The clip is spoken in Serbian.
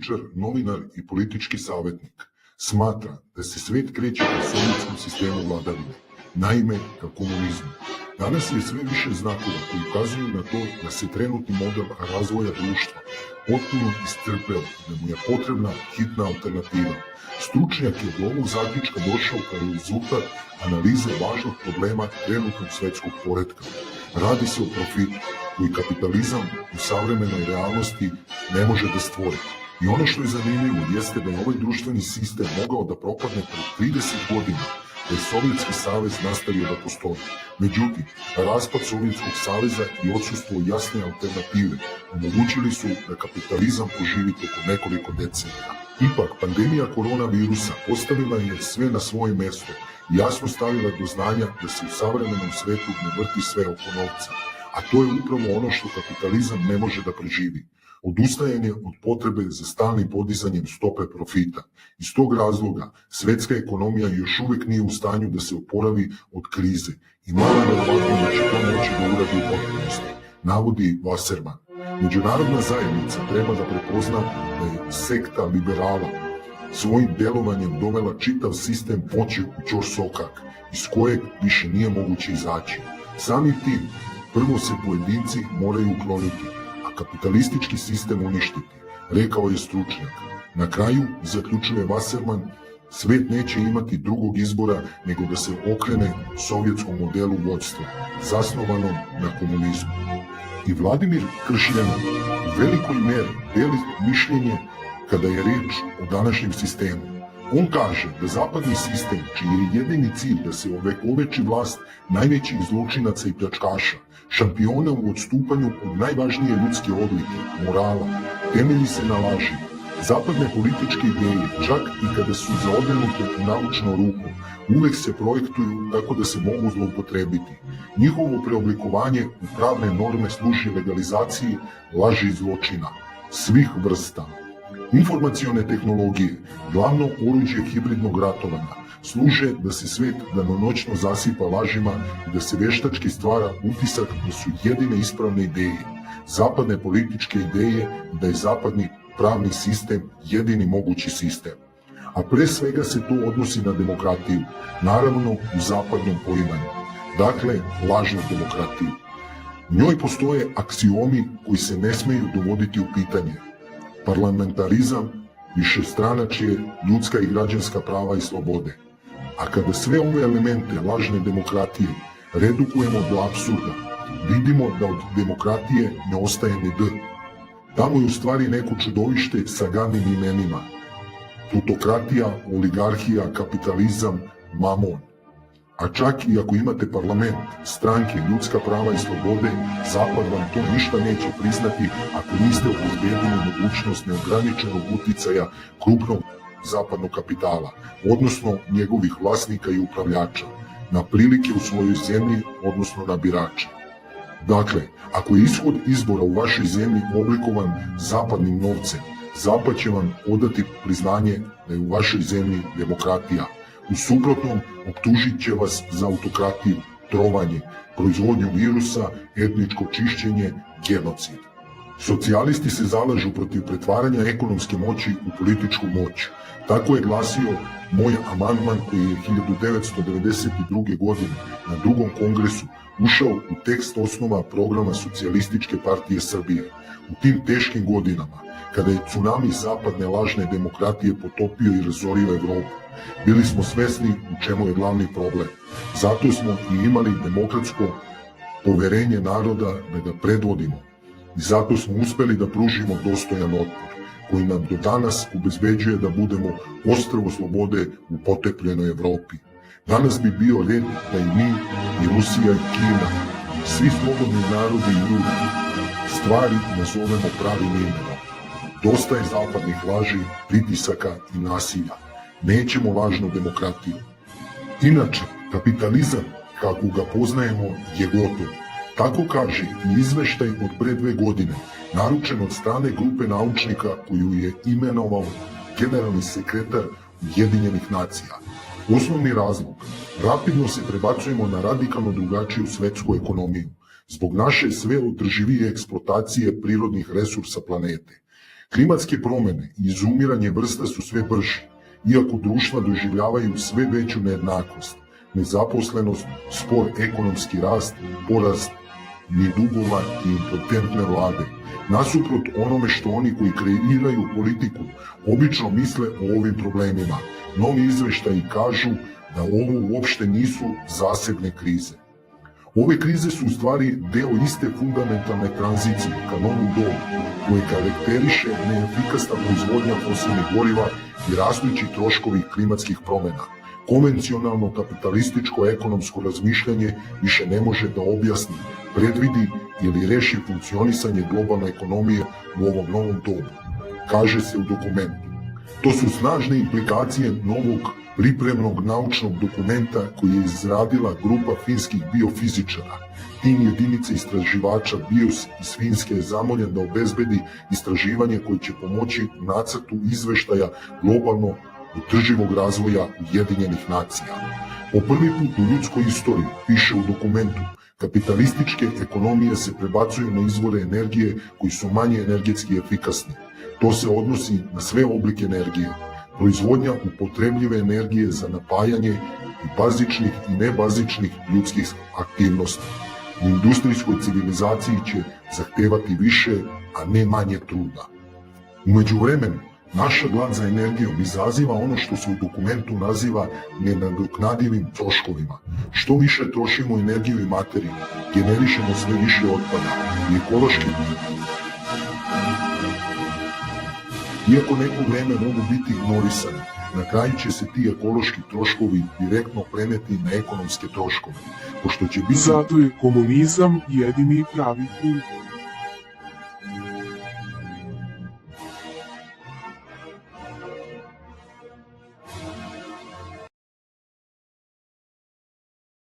političar, novinar i politički savjetnik. Smatra da se svet kreće ka sovjetskom sistemu vladavine, naime ka komunizmu. Danas je sve više znakova koji ukazuju na to da se trenutni model razvoja društva potpuno iscrpeo, da mu je potrebna hitna alternativa. Stručnjak je do ovog zaključka došao kao rezultat analize važnog problema trenutnog svetskog poretka. Radi se o profitu koji kapitalizam u savremenoj realnosti ne može da stvori. I ono što je zanimljivo jeste da je ovaj društveni sistem mogao da propadne pred 30 godina, da je Sovjetski savez nastavio da postoji. Međutim, raspad Sovjetskog saveza i odsustvo jasne alternative omogućili su da kapitalizam poživi tokom nekoliko decenija. Ipak, pandemija koronavirusa postavila je sve na svoje mesto i jasno stavila do znanja da se u savremenom svetu ne vrti sve oko novca. A to je upravo ono što kapitalizam ne može da preživi. Odustajanje od potrebe za stalnim podizanjem stope profita. Iz tog razloga svetska ekonomija još uvijek nije u stanju da se oporavi od krize i malo verovatno da će to moći da uradi u potpunosti, navodi Wasserman. Međunarodna zajednica treba da prepozna da je sekta liberala svojim delovanjem dovela čitav sistem moći u ćorsokak, iz kojeg više nije moguće izaći. Samim tim, prvo se pojedinci moraju ukloniti, kapitalistički sistem uništiti, rekao je stručnjak. Na kraju, zaključuje Wasserman, svet neće imati drugog izbora nego da se okrene sovjetskom modelu vodstva, zasnovanom na komunizmu. I Vladimir Kršljanov u velikoj meri deli mišljenje kada je riječ o današnjem sistemu. On kaže da zapadni sistem, čiji je jedini cilj da se ovekoveči vlast najvećih zločinaca i pljačkaša, šampiona u odstupanju od najvažnije ljudske odlike, morala, temelji se na laži. Zapadne političke ideje, čak i kada su zaodrenute u naučnu ruku, uvek se projektuju tako da se mogu zloupotrebiti. Njihovo preoblikovanje u pravne norme služi legalizaciji laži i zločina svih vrsta. Informacione tehnologije, glavno oruđe hibridnog ratovanja, služe da se svet danonoćno zasipa lažima i da se veštački stvara utisak da su jedine ispravne ideje, zapadne političke ideje, da je zapadni pravni sistem jedini mogući sistem. A pre svega se to odnosi na demokratiju, naravno u zapadnom poimanju, dakle lažnu demokratiju. U njoj postoje aksiomi koji se ne smeju dovoditi u pitanje. Parlamentarizam, višestranačje, ljudska i građanska prava i slobode. A kada sve ove elemente lažne demokratije redukujemo do apsurda, vidimo da od demokratije ne ostaje ni D. Tamo je u stvari neko čudovište sa gadnim imenima. Plutokratija, oligarhija, kapitalizam, mamon. A čak i ako imate parlament, stranke, ljudska prava i slobode, Zapad vam to ništa neće priznati ako niste obezbedili mogućnost neograničenog uticaja krupnog zapadnog kapitala, odnosno njegovih vlasnika i upravljača, na prilike u svojoj zemlji, odnosno na birače. Dakle, ako je ishod izbora u vašoj zemlji oblikovan zapadnim novcem, Zapad će vam odati priznanje da je u vašoj zemlji demokratija. U suprotnom, optužit će vas za autokratiju, trovanje, proizvodnju virusa, etničko čišćenje, genocid. Socijalisti se zalažu protiv pretvaranja ekonomske moći u političku moć. Tako je glasio moj amandman koji je 1992. godine na drugom kongresu ušao u tekst osnova programa Socijalističke partije Srbije. U tim teškim godinama, kada je tsunami zapadne lažne demokratije potopio i razorio Evropu, bili smo svesni u čemu je glavni problem. Zato smo i imali demokratsko poverenje naroda da ga predvodimo. I zato smo uspeli da pružimo dostojan otpor, koji nam do danas obezbeđuje da budemo ostrvo slobode u potepljenoj Evropi. Danas bi bio red da i mi, i Rusija, i Kina, svi slobodni narodi i ljudi, stvari nazovemo pravim imenom. Dosta je zapadnih laži, pritisaka i nasilja. Nećemo lažnu demokratiju. Inače, kapitalizam, kako ga poznajemo, je gotov. Tako kaže i izveštaj od pre 2 godine, naručen od strane grupe naučnika koju je imenovao generalni sekretar Ujedinjenih nacija. Osnovni razlog, rapidno se prebacujemo na radikalno drugačiju svetsku ekonomiju, zbog naše sve održivije eksploatacije prirodnih resursa planete. Klimatske promjene i izumiranje vrsta su sve brži, iako društva doživljavaju sve veću nejednakost, nezaposlenost, spor ekonomski rast, porast ni dugova i impotentne vlade. Nasuprot onome što oni koji kreiraju politiku obično misle o ovim problemima, novi izveštaji kažu da ovo uopšte nisu zasebne krize. Ove krize su u stvari deo iste fundamentalne tranzicije ka novom dobu, koje karakteriše neefikasna proizvodnja fosilnih goriva i rastući troškovi klimatskih promjena. Konvencionalno kapitalističko ekonomsko razmišljanje više ne može da objasni, predvidi ili reši funkcionisanje globalne ekonomije u ovom novom dobu, kaže se u dokumentu. To su snažne implikacije novog pripremnog naučnog dokumenta koji je izradila grupa finskih biofizičara. Tim jedinice istraživača BIOS iz Finske je zamoljen da obezbedi istraživanje koje će pomoći u nacrtu izveštaja globalno održivog razvoja Ujedinjenih nacija. Po prvi put u ljudskoj istoriji, piše u dokumentu, kapitalističke ekonomije se prebacuju na izvore energije koji su manje energetski efikasni. To se odnosi na sve oblike energije. Proizvodnja upotrebljive energije za napajanje i bazičnih i nebazičnih ljudskih aktivnosti. U industrijskoj civilizaciji će zahtevati više, a ne manje truda. U međuvremenu, naša glad za energijom izaziva ono što se u dokumentu naziva nenadoknadivim troškovima. Što više trošimo energiju i materiju, generišemo sve više otpada i ekološki. Iako neko vreme mogu biti ignorisani, na kraju će se ti ekološki troškovi direktno preneti na ekonomske troškove, pošto će biti... Zato je komunizam jedini pravi put.